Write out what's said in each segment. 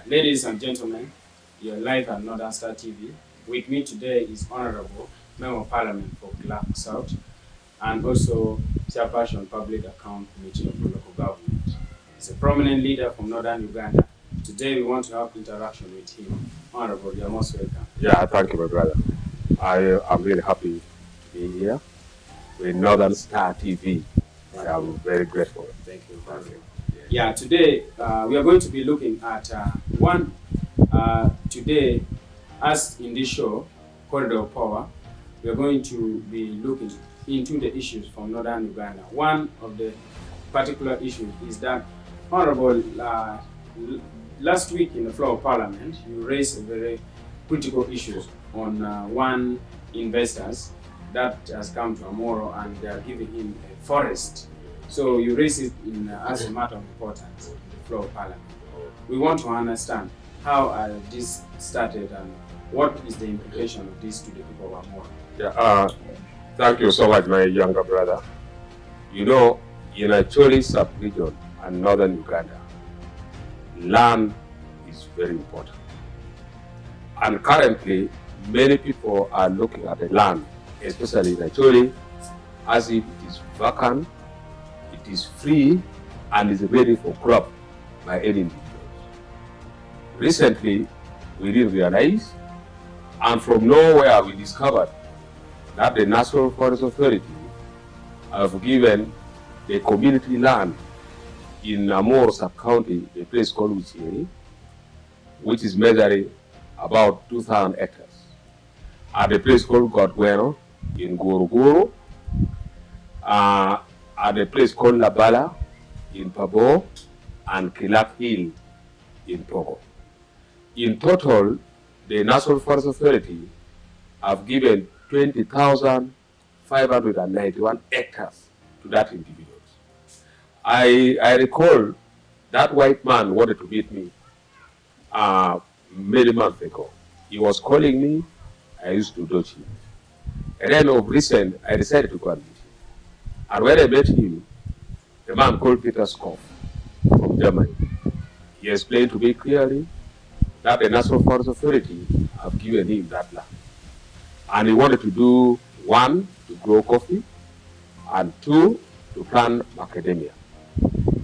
Ladies and gentlemen, you're live at Northern Star TV. With me today is Honorable Member of Parliament for Kilak South and also Chairperson Public Account Committee of the local government. He's a prominent leader from Northern Uganda. Today we want to have interaction with him. Honorable, you're most welcome. Yeah, thank you, my brother. I am really happy to be here with Northern Star TV. I am very grateful. Thank you. Thank you. Yeah, today we are going to be looking at today, as in this show, Corridor of Power, we are going to be looking into the issues from Northern Uganda. One of the particular issues is that, Honorable, last week in the floor of Parliament, you raised a very critical issue on one investors that has come to Amuru and they are giving him a forest. So you raise it as a matter of importance in the floor of Parliament. We want to understand how this started and what is the implication of this to the people of Amuru. Yeah, thank you so much, my younger brother. You know, in Acholi sub-region and Northern Uganda, land is very important. And currently, many people are looking at the land, especially in Acholi, as if it is vacant, it is free, and is ready for crop by any individuals. Recently, we didn't realize, and from nowhere we discovered that the National Forest Authority have given the community land in Amuru sub-county, a place called Uchiri, which is measuring about 2,000 hectares, at a place called Godweno in Guruguru, at a place called Labala in Pabo, and Kilak Hill in Togo. In total, the National Forest Authority have given 20,591 hectares to that individuals. I recall that white man wanted to meet me many months ago. He was calling me, I used to dodge him. And then of recent, I decided to go and meet him. And when I met him, the man called Peter Skoff from Germany, he explained to me clearly that the National Forest Authority have given him that land. And he wanted to do, one, to grow coffee, and two, to plant macadamia.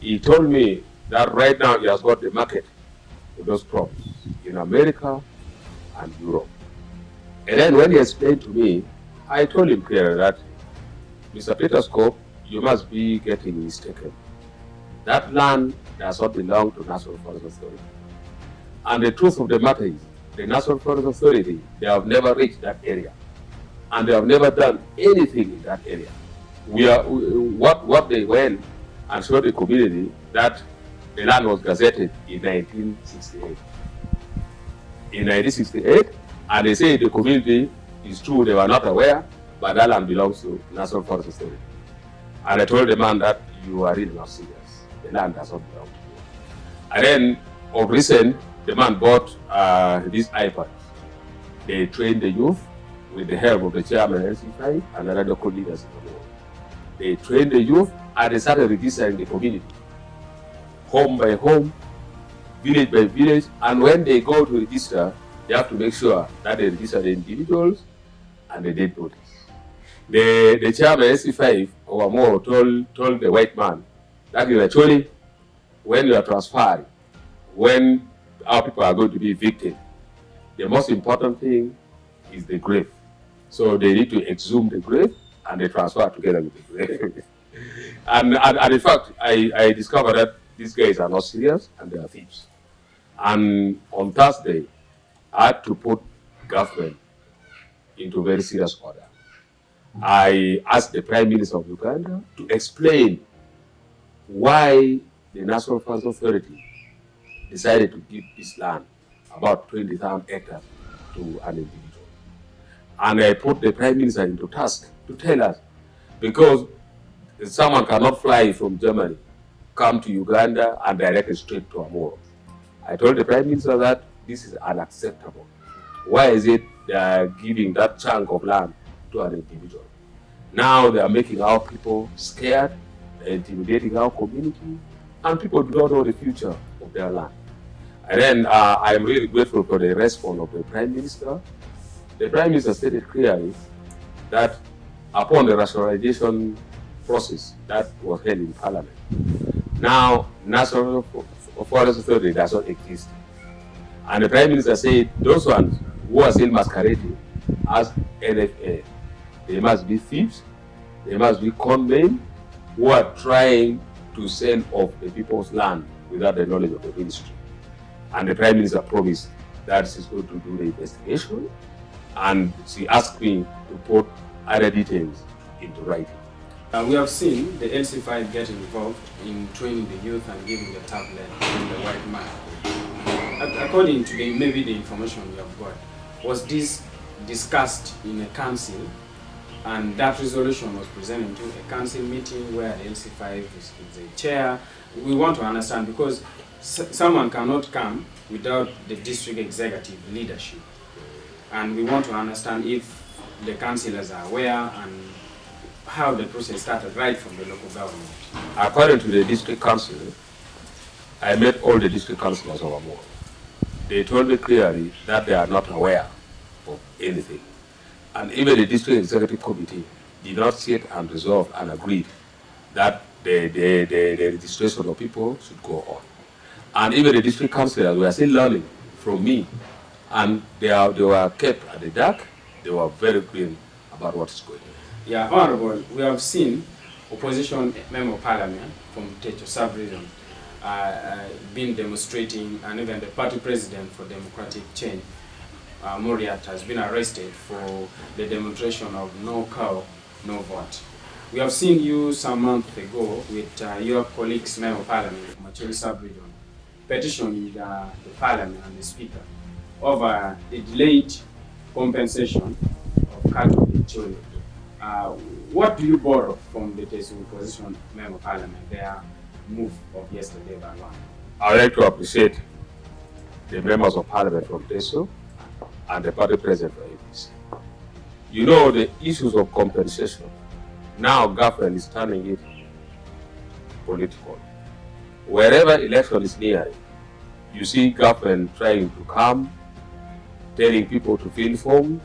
He told me that right now he has got the market for those crops in America and Europe. And then when he explained to me, I told him clearly that, Mr. Peter Skoff, you must be getting mistaken. That land does not belong to National Forest Authority. And the truth of the matter is, the National Forest Authority, they have never reached that area. And they have never done anything in that area. What they went and showed the community that the land was gazetted in 1968. In 1968, and they say the community is true, they were not aware, but that land belongs to National Forest Authority. And I told the man that you are really not serious. The land does not belong to you. And then, of recent, the man bought these iPads. They trained the youth with the help of the chairman of LC5 and other local leaders in the world. They trained the youth and they started registering the community, home by home, village by village. And when they go to register, they have to make sure that they register the individuals and the dead bodies. The chairman LC5 of Amuru told the white man that actually, when you are transferred, when our people are going to be evicted, the most important thing is the grave. So they need to exhume the grave and they transfer together with the grave. and in fact, I discovered that these guys are not serious and they are thieves. And on Thursday, I had to put government into very serious order. I asked the Prime Minister of Uganda to explain why the National Forest Authority decided to give this land, about 20,000 hectares, to an individual. And I put the Prime Minister into task to tell us, because someone cannot fly from Germany, come to Uganda and direct it straight to Amuru. I told the Prime Minister that this is unacceptable. Why is it they are giving that chunk of land to an individual? Now they are making our people scared, intimidating our community, and people do not know the future of their land. And then I am really grateful for the response of the Prime Minister. The Prime Minister stated clearly that upon the rationalization process that was held in Parliament, now National Forest Authority does not exist. And the Prime Minister said those ones who are still masquerading as NFA, they must be thieves, they must be conmen who are trying to sell off the people's land without the knowledge of the ministry. And the Prime Minister promised that she's going to do the investigation, and she asked me to put other details into writing. We have seen the LC5 get involved in training the youth and giving the tablet to the white man. According to maybe the information you have got, was this discussed in a council, and that resolution was presented to a council meeting where the LC5 is the chair? We want to understand, because someone cannot come without the district executive leadership, and we want to understand if the councillors are aware and how the process started right from the local government. According to the district council, I met all the district councillors of Amuru. They told me clearly that they are not aware of anything. And even the district executive committee did not sit and resolve and agreed that the registration of people should go on. And even the district councillors were still learning from me, and they were kept at the dark. They were very clear about what is going on. Yeah, Honorable, we have seen opposition member of parliament from Techo sub-region been demonstrating, and even the party president for democratic change, Muriat, has been arrested for the demonstration of no cow, no vote. We have seen you some months ago with your colleagues, member of parliament from Acholi sub-region, petitioning the parliament and the speaker over the delayed compensation of cattle in Acholi. What do you borrow from the Teso opposition member of parliament, their move of yesterday by one? I would like to appreciate the members of parliament from Teso and the party president for APC. You know, the issues of compensation, now government is turning it political. Wherever election is near, you see government trying to come, telling people to fill forms,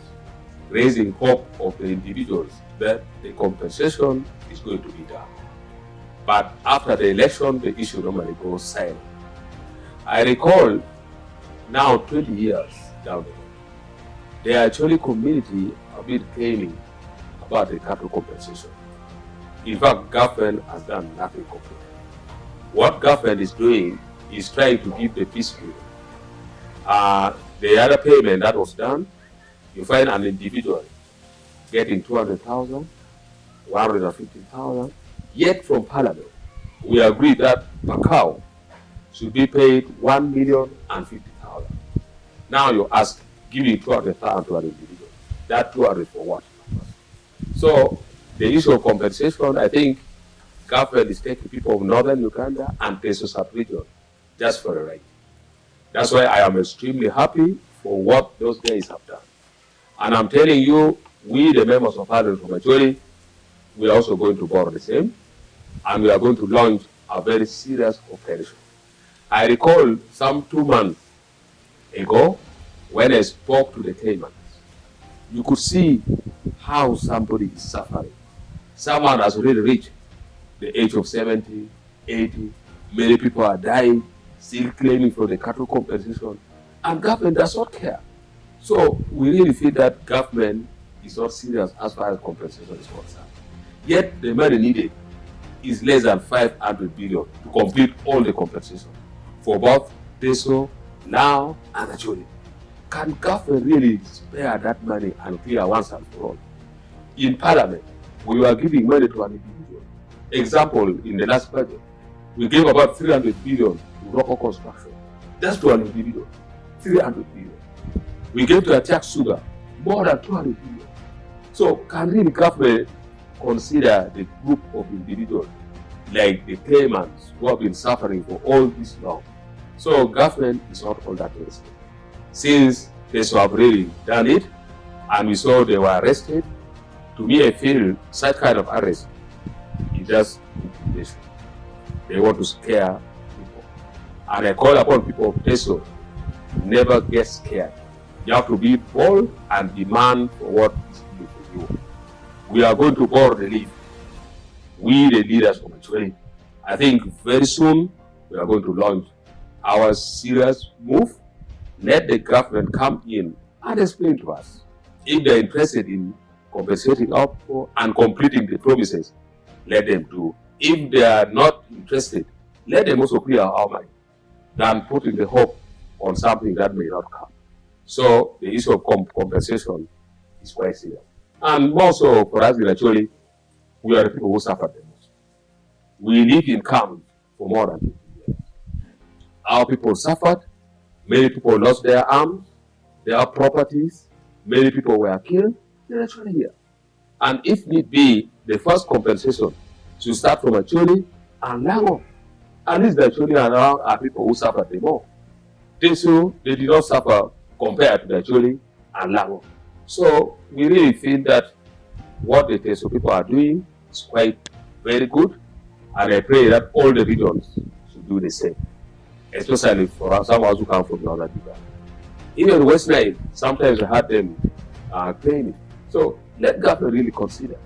raising hope of the individuals that the compensation is going to be done. But after the election, the issue normally goes silent. I recall now 20 years down the road, the Acholi community have been claiming about the cattle compensation. In fact, government has done nothing concrete. What government is doing is trying to give the peace bill. The other payment that was done, you find an individual getting 200,000, 150,000, yet from Parliament, we agreed that per cow should be paid 1,050,000. Now you ask, giving 200,000 to an individual, that 200 for what? So the issue of compensation, I think government is taking people of northern Uganda and Teso sub-region just for a right. That's why I am extremely happy for what those guys have done. And I'm telling you, we, the members of parliament from Acholi, we are also going to borrow the same, and we are going to launch a very serious operation. I recall some 2 months ago, when I spoke to the claimants, you could see how somebody is suffering. Someone has already reached the age of 70, 80, many people are dying, still claiming for the cattle compensation, and government does not care. So we really feel that government is not serious as far as compensation is concerned. Yet the money needed is less than 500 billion to complete all the compensation for both Teso, now, and Acholi. Can government really spare that money and clear once and for all? In Parliament, we were giving money to an individual. Example, in the last budget, we gave about 300 billion to local construction, just to an individual, 300 billion. We gave to attack sugar, more than 200 billion. So can really government consider the group of individuals like the claimants who have been suffering for all this long? So government is not all that risky. Since they have really done it, and we saw they were arrested, to me I feel such kind of arrest is just intimidation. They want to scare people. And I call upon people of Teso never get scared. You have to be bold and demand for what is due for you. We are going to board the lead. We, the leaders of Acholi, I think very soon we are going to launch our serious move. Let the government come in and explain to us if they're interested in compensating up and completing the promises. Let them do. If they are not interested, let them also clear our mind than putting the hope on something that may not come. So the issue of compensation is quite serious. And also for us in Acholi, we are the people who suffered the most. We live in camps for more than 50 years. Our people suffered. Many people lost their arms, their properties. Many people were killed. They're actually here. And if need be, the first compensation should start from Acholi and Lango. At least the Acholi and Lango are people who suffered the most. They did not suffer compared to the Acholi and Lango. So we really feel that what the Teso people are doing is quite very good, and I pray that all the regions should do the same, especially for some of us who come from the other people. Even West Nile, sometimes I had them claim it. So let government really consider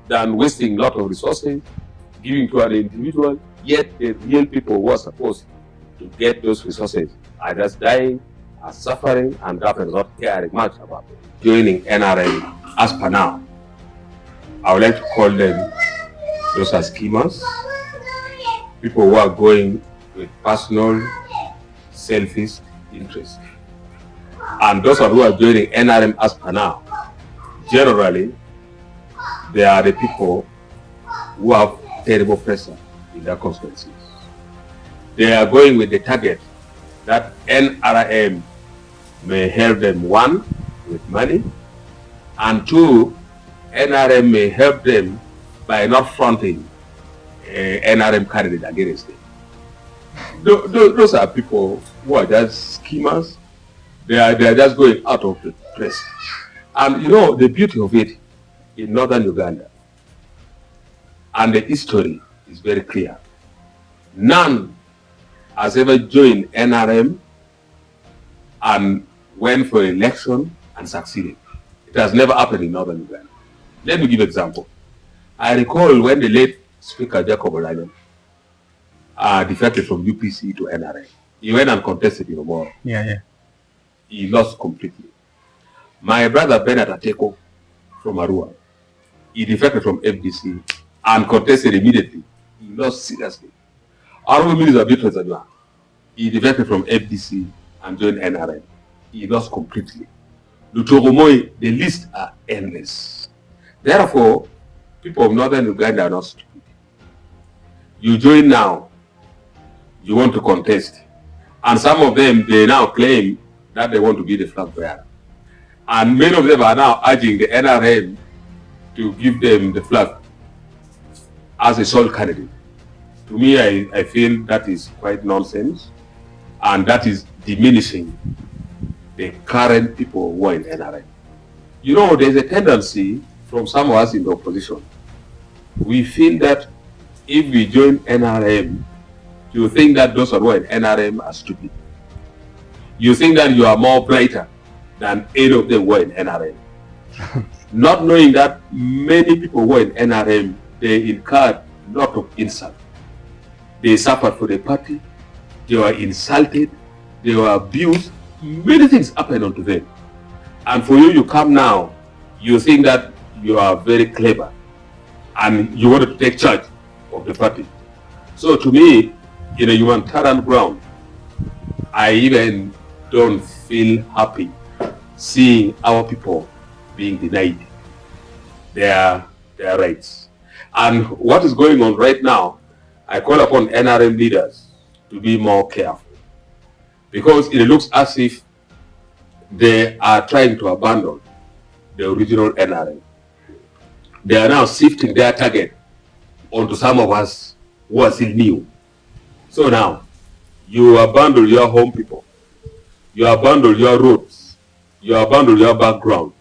than wasting a lot of resources, giving to an individual, yet the real people who are supposed to get those resources are just dying, are suffering, and government is not caring much about it. Joining NRM as per now, I would like to call them those are schemers, people who are going with personal, selfish interest. And those who are joining NRM as per now, generally, they are the people who have terrible pressure in their constituencies. They are going with the target that NRM may help them, one, with money, and two, NRM may help them by not fronting NRM candidate against them. Those are people who are just schemers. They are just going out of the press. And you know, the beauty of it in northern Uganda, and the history is very clear. None has ever joined NRM and went for election and succeeded. It has never happened in northern Uganda. Let me give an example. I recall when the late Speaker Jacob Olanya defected from UPC to NRM. He went and contested in Amuru. He lost completely. My brother Bernard Ateko from Arua, he defected from FDC and contested immediately. He lost seriously. Honorable Minister Beatrice Adwa, he defected from FDC and joined NRM. He lost completely. Lutoromoi, the lists are endless. Therefore, people of northern Uganda are not stupid. You join now, you want to contest. And some of them, they now claim that they want to be the flag bearer. And many of them are now urging the NRM to give them the flag as a sole candidate. To me, I feel that is quite nonsense, and that is diminishing the current people who are in NRM. You know, there's a tendency from some of us in the opposition. We feel that if we join NRM, you think that those who are in NRM are stupid. You think that you are more brighter than any of them who are in NRM. Not knowing that many people who are in NRM, they incurred a lot of insult. They suffered for the party, they were insulted, they were abused, many things happened unto them. And for you, you come now, you think that you are very clever and you wanted to take charge of the party. So to me, in a humanitarian ground, I even don't feel happy seeing our people being denied their rights. And what is going on right now, I call upon NRM leaders to be more careful, because it looks as if they are trying to abandon the original NRM. They are now shifting their target onto some of us who are still new. So now, you abandon your home people, you abandon your roots, you abandon your background.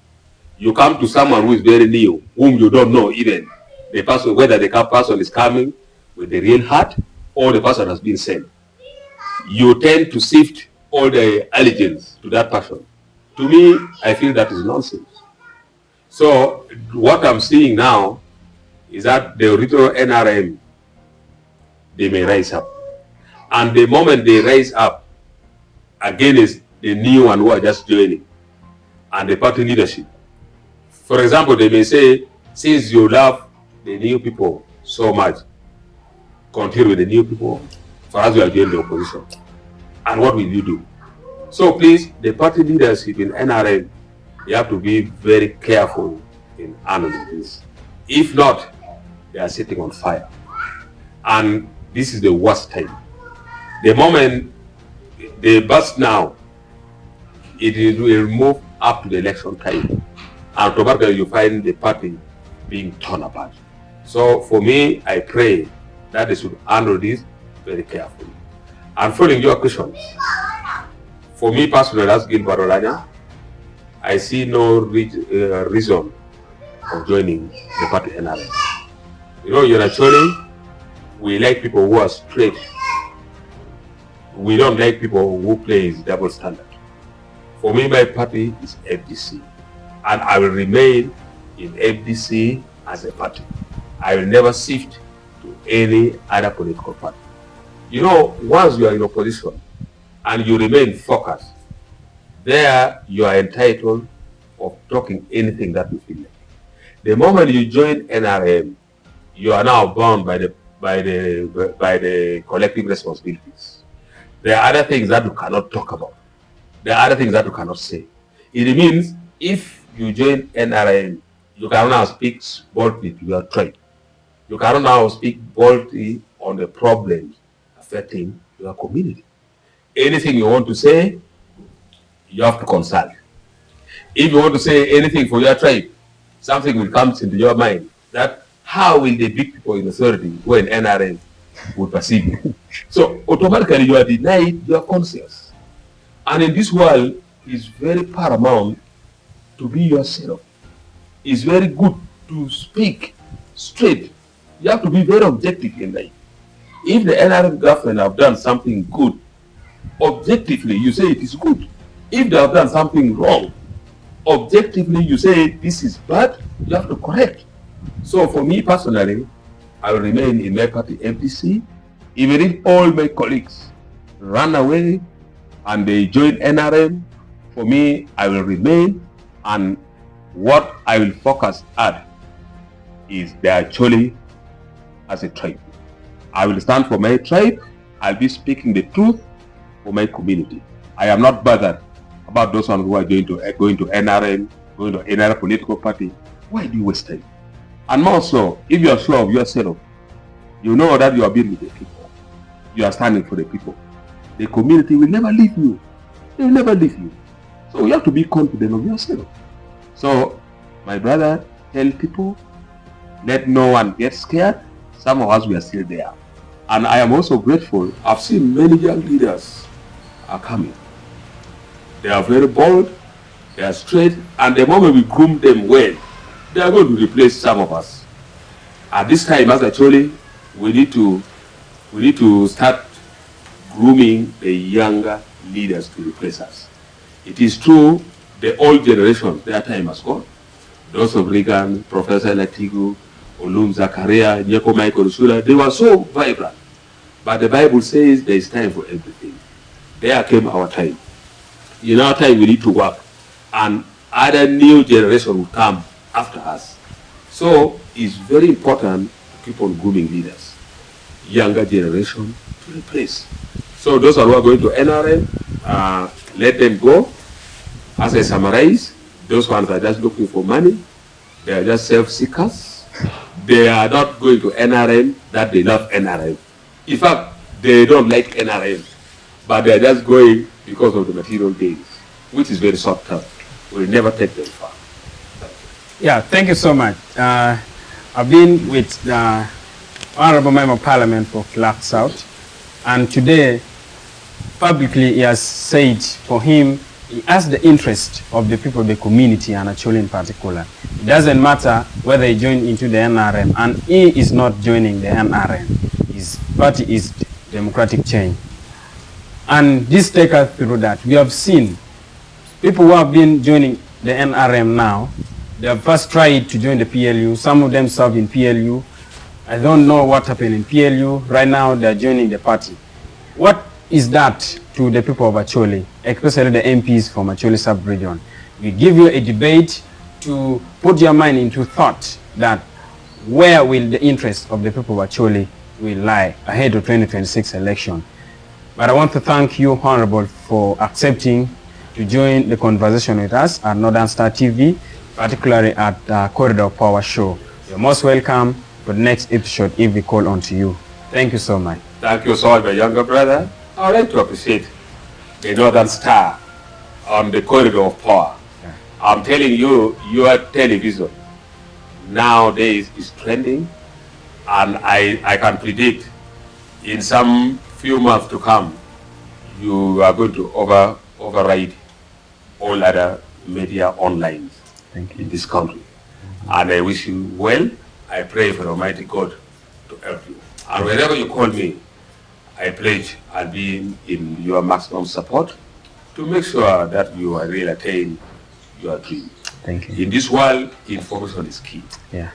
You come to someone who is very new, whom you don't know even the person, whether the person is coming with the real heart or the person has been sent. You tend to shift all the allegiance to that person. To me, I feel that is nonsense. So what I'm seeing now is that the original NRM, they may rise up. And the moment they rise up against the new one who are just joining and the party leadership, for example, they may say, since you love the new people so much, continue with the new people, for us we are joining the opposition. And what will you do? So please, the party leadership in NRM, you have to be very careful in handling this. If not, they are sitting on fire. And this is the worst time. The moment they burst now, it will move up to the election time. And automatically you find the party being torn apart. So for me, I pray that they should handle this very carefully. And following your questions, for me personally, as Gilbert Olanya, I see no reason of joining the party NRM. You know, you're actually, we like people who are straight. We don't like people who play double standard. For me, my party is FDC. And I will remain in FDC as a party. I will never shift to any other political party. You know, once you are in opposition and you remain focused, there you are entitled of talking anything that you feel like. The moment you join NRM, you are now bound by the collective responsibilities. There are other things that you cannot talk about. There are other things that you cannot say. It means if you join NRM, you cannot now speak boldly to your tribe. You cannot now speak boldly on the problems affecting your community. Anything you want to say, you have to consult. If you want to say anything for your tribe, something will come into your mind that how will the big people in authority who are in NRM would perceive you? So automatically you are denied your conscience. And in this world, it's very paramount to be yourself. It's very good to speak straight. You have to be very objective in life. If the NRM government have done something good, objectively you say it is good. If they have done something wrong, objectively you say this is bad, you have to correct. So for me personally, I will remain in my party FDC. Even if all my colleagues run away and they join NRM, for me, I will remain, and what I will focus at is the Acholi as a tribe. I will stand for my tribe. I'll be speaking the truth for my community. I am not bothered about those ones who are going to NRM, going to another political party. Why do you waste time? And more so, if you are sure of yourself, you know that you are being with the people. You are standing for the people. The community will never leave you. They will never leave you. So you have to be confident of yourself. So, my brother, tell people, let no one get scared. Some of us, we are still there. And I am also grateful. I've seen many young leaders are coming. They are very bold, they are straight, and the moment we groom them well, they are going to replace some of us. At this time, as Acholi, we need to start grooming the younger leaders to replace us. It is true, the old generation, their time has gone. Those of Reagan, Professor Latigo, Olum Zakaria, Nyeko Michael Shula, they were so vibrant. But the Bible says there is time for everything. There came our time. In our time, we need to work. And other new generation will come after us. So it's very important to keep on grooming leaders. Younger generation to replace. So those who are going to NRM, let them go. As I summarize, those ones are just looking for money. They are just self-seekers. They are not going to NRM that they love NRM. In fact, they don't like NRM, but they are just going because of the material gains, which is very short term. Will never take them far. Yeah, thank you so much. I've been with the Honorable Member of Parliament for Kilak South, and today, publicly, he has said for him, he has the interest of the people of the community, and Acholi in particular. It doesn't matter whether he joined into the NRM, and he is not joining the NRM. His party is Democratic Change. And this takes us through that. We have seen people who have been joining the NRM now. They have first tried to join the PLU. Some of them serve in PLU. I don't know what happened in PLU. Right now, they're joining the party. What is that to the people of Acholi, especially the MPs from Acholi sub-region? We give you a debate to put your mind into thought that where will the interest of the people of Acholi will lie ahead of 2026 election. But I want to thank you, Honorable, for accepting to join the conversation with us at Northern Star TV, particularly at the Corridor of Power show. You're most welcome for the next episode if we call on to you. Thank you so much. Thank you so much, my younger brother. I would like to appreciate the Northern Star on the Corridor of Power. Yeah. I'm telling you, your television nowadays is trending, and I can predict in some few months to come, you are going to override all other media online in this country. And I wish you well. I pray for Almighty God to help you. And wherever you call me, I pledge I'll be in your maximum support to make sure that you will really attain your dream. Thank you. In this world, information is key. Yeah.